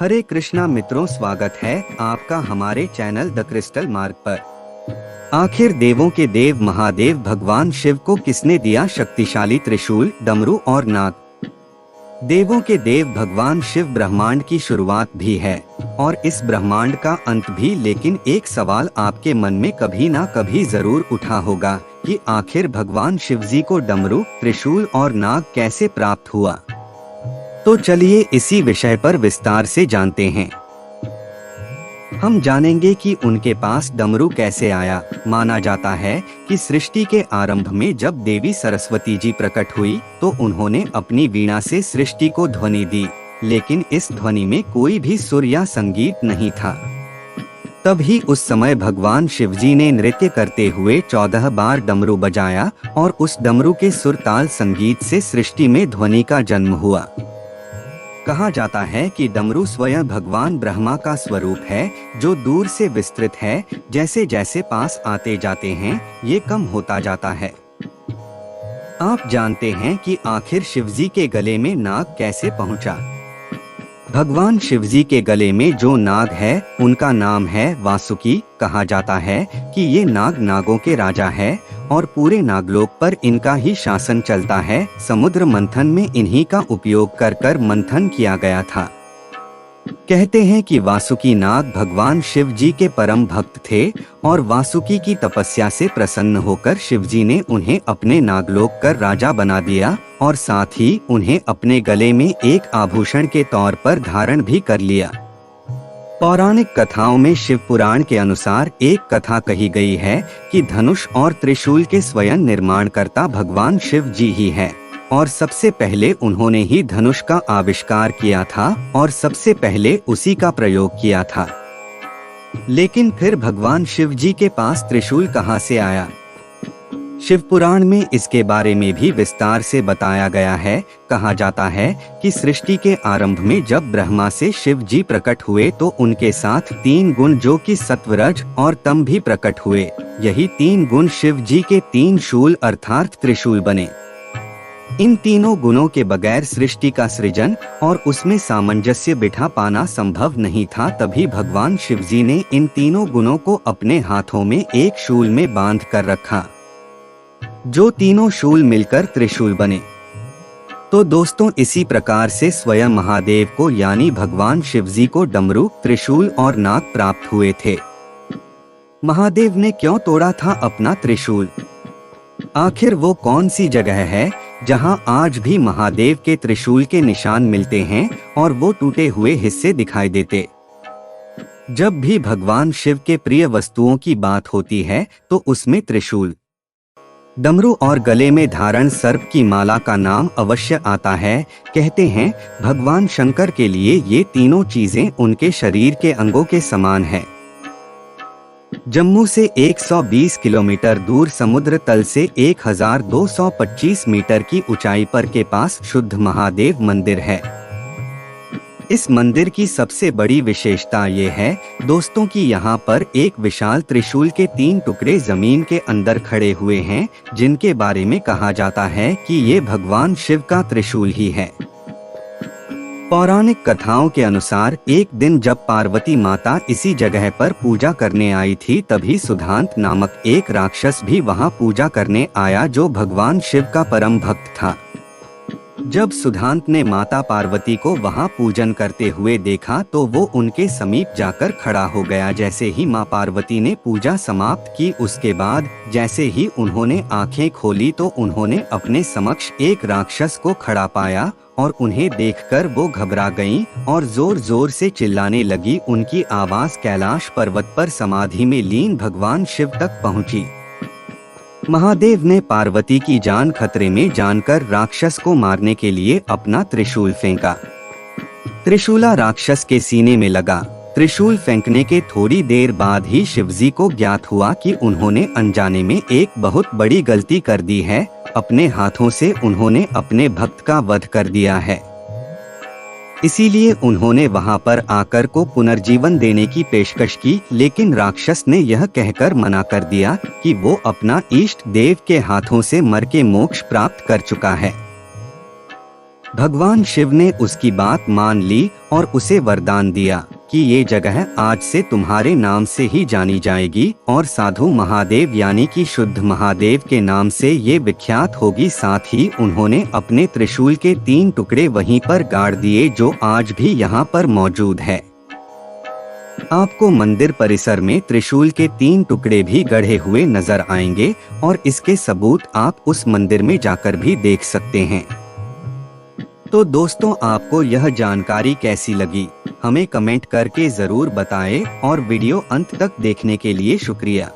हरे कृष्णा मित्रों, स्वागत है आपका हमारे चैनल द क्रिस्टल मार्ग पर। आखिर देवों के देव महादेव भगवान शिव को किसने दिया शक्तिशाली त्रिशूल, डमरू और नाग? देवों के देव भगवान शिव ब्रह्मांड की शुरुआत भी है और इस ब्रह्मांड का अंत भी। लेकिन एक सवाल आपके मन में कभी ना कभी जरूर उठा होगा कि आखिर भगवान शिवजी को डमरू, त्रिशूल और नाग कैसे प्राप्त हुआ। तो चलिए इसी विषय पर विस्तार से जानते हैं। हम जानेंगे कि उनके पास डमरू कैसे आया। माना जाता है कि सृष्टि के आरंभ में जब देवी सरस्वती जी प्रकट हुई तो उन्होंने अपनी वीणा से सृष्टि को ध्वनि दी, लेकिन इस ध्वनि में कोई भी सुर या संगीत नहीं था। तभी उस समय भगवान शिवजी ने नृत्य करते हुए 14 बार डमरू बजाया और उस डमरू के सुर ताल संगीत से सृष्टि में ध्वनि का जन्म हुआ। कहा जाता है कि डमरू स्वयं भगवान ब्रह्मा का स्वरूप है, जो दूर से विस्तृत है। जैसे जैसे पास आते जाते हैं ये कम होता जाता है। आप जानते हैं कि आखिर शिवजी के गले में नाग कैसे पहुंचा? भगवान शिवजी के गले में जो नाग है उनका नाम है वासुकी। कहा जाता है कि ये नाग नागों के राजा है और पूरे नागलोक पर इनका ही शासन चलता है। समुद्र मंथन में इन्हीं का उपयोग कर कर मंथन किया गया था। कहते हैं कि वासुकी नाग भगवान शिव जी के परम भक्त थे और वासुकी की तपस्या से प्रसन्न होकर शिवजी ने उन्हें अपने नागलोक कर राजा बना दिया और साथ ही उन्हें अपने गले में एक आभूषण के तौर पर धारण भी कर लिया। पौराणिक कथाओं में शिव पुराण के अनुसार एक कथा कही गई है कि धनुष और त्रिशूल के स्वयं निर्माणकर्ता भगवान शिव जी ही हैं और सबसे पहले उन्होंने ही धनुष का आविष्कार किया था और सबसे पहले उसी का प्रयोग किया था। लेकिन फिर भगवान शिव जी के पास त्रिशूल कहां से आया? शिव पुराण में इसके बारे में भी विस्तार से बताया गया है। कहा जाता है कि सृष्टि के आरंभ में जब ब्रह्मा से शिव जी प्रकट हुए तो उनके साथ 3 गुण जो कि सत्व, रज और तम भी प्रकट हुए। यही 3 गुण शिव जी के 3 शूल अर्थात त्रिशूल बने। इन तीनों गुणों के बगैर सृष्टि का सृजन और उसमें सामंजस्य बिठा पाना संभव नहीं था। तभी भगवान शिव जी ने इन तीनों गुणों को अपने हाथों में एक शूल में बांध कर रखा, जो तीनों शूल मिलकर त्रिशूल बने। तो दोस्तों, इसी प्रकार से स्वयं महादेव को यानी भगवान शिवजी को डमरू, त्रिशूल और नाग प्राप्त हुए थे। महादेव ने क्यों तोड़ा था अपना त्रिशूल? आखिर वो कौन सी जगह है जहां आज भी महादेव के त्रिशूल के निशान मिलते हैं और वो टूटे हुए हिस्से दिखाई देते? जब भी भगवान शिव के प्रिय वस्तुओं की बात होती है तो उसमें त्रिशूल, डमरू और गले में धारण सर्प की माला का नाम अवश्य आता है। कहते हैं भगवान शंकर के लिए ये तीनों चीजें उनके शरीर के अंगों के समान है। जम्मू से 120 किलोमीटर दूर समुद्र तल से 1225 मीटर की ऊंचाई पर के पास शुद्ध महादेव मंदिर है। इस मंदिर की सबसे बड़ी विशेषता ये है दोस्तों कि यहाँ पर एक विशाल त्रिशूल के 3 टुकड़े जमीन के अंदर खड़े हुए हैं, जिनके बारे में कहा जाता है कि ये भगवान शिव का त्रिशूल ही है। पौराणिक कथाओं के अनुसार एक दिन जब पार्वती माता इसी जगह पर पूजा करने आई थी, तभी सुधांत नामक एक राक्षस भी वहां पूजा करने आया, जो भगवान शिव का परम भक्त था। जब सुधांत ने माता पार्वती को वहां पूजन करते हुए देखा तो वो उनके समीप जाकर खड़ा हो गया। जैसे ही मां पार्वती ने पूजा समाप्त की, उसके बाद जैसे ही उन्होंने आंखें खोली तो उन्होंने अपने समक्ष एक राक्षस को खड़ा पाया और उन्हें देखकर वो घबरा गईं और जोर जोर से चिल्लाने लगी। उनकी आवाज कैलाश पर्वत पर समाधि में लीन भगवान शिव तक पहुंची। महादेव ने पार्वती की जान खतरे में जानकर राक्षस को मारने के लिए अपना त्रिशूल फेंका। त्रिशूला राक्षस के सीने में लगा। त्रिशूल फेंकने के थोड़ी देर बाद ही शिवजी को ज्ञात हुआ कि उन्होंने अनजाने में एक बहुत बड़ी गलती कर दी है। अपने हाथों से उन्होंने अपने भक्त का वध कर दिया है। इसीलिए उन्होंने वहां पर आकर को पुनर्जीवन देने की पेशकश की, लेकिन राक्षस ने यह कहकर मना कर दिया कि वो अपना इष्ट देव के हाथों से मर के मोक्ष प्राप्त कर चुका है। भगवान शिव ने उसकी बात मान ली और उसे वरदान दिया कि ये जगह आज से तुम्हारे नाम से ही जानी जाएगी और साधु महादेव यानी कि शुद्ध महादेव के नाम से ये विख्यात होगी। साथ ही उन्होंने अपने त्रिशूल के 3 टुकड़े वहीं पर गाड़ दिए जो आज भी यहाँ पर मौजूद है। आपको मंदिर परिसर में त्रिशूल के 3 टुकड़े भी गढ़े हुए नजर आएंगे और इसके सबूत आप उस मंदिर में जाकर भी देख सकते हैं। तो दोस्तों, आपको यह जानकारी कैसी लगी हमें कमेंट करके जरूर बताएं और वीडियो अंत तक देखने के लिए शुक्रिया।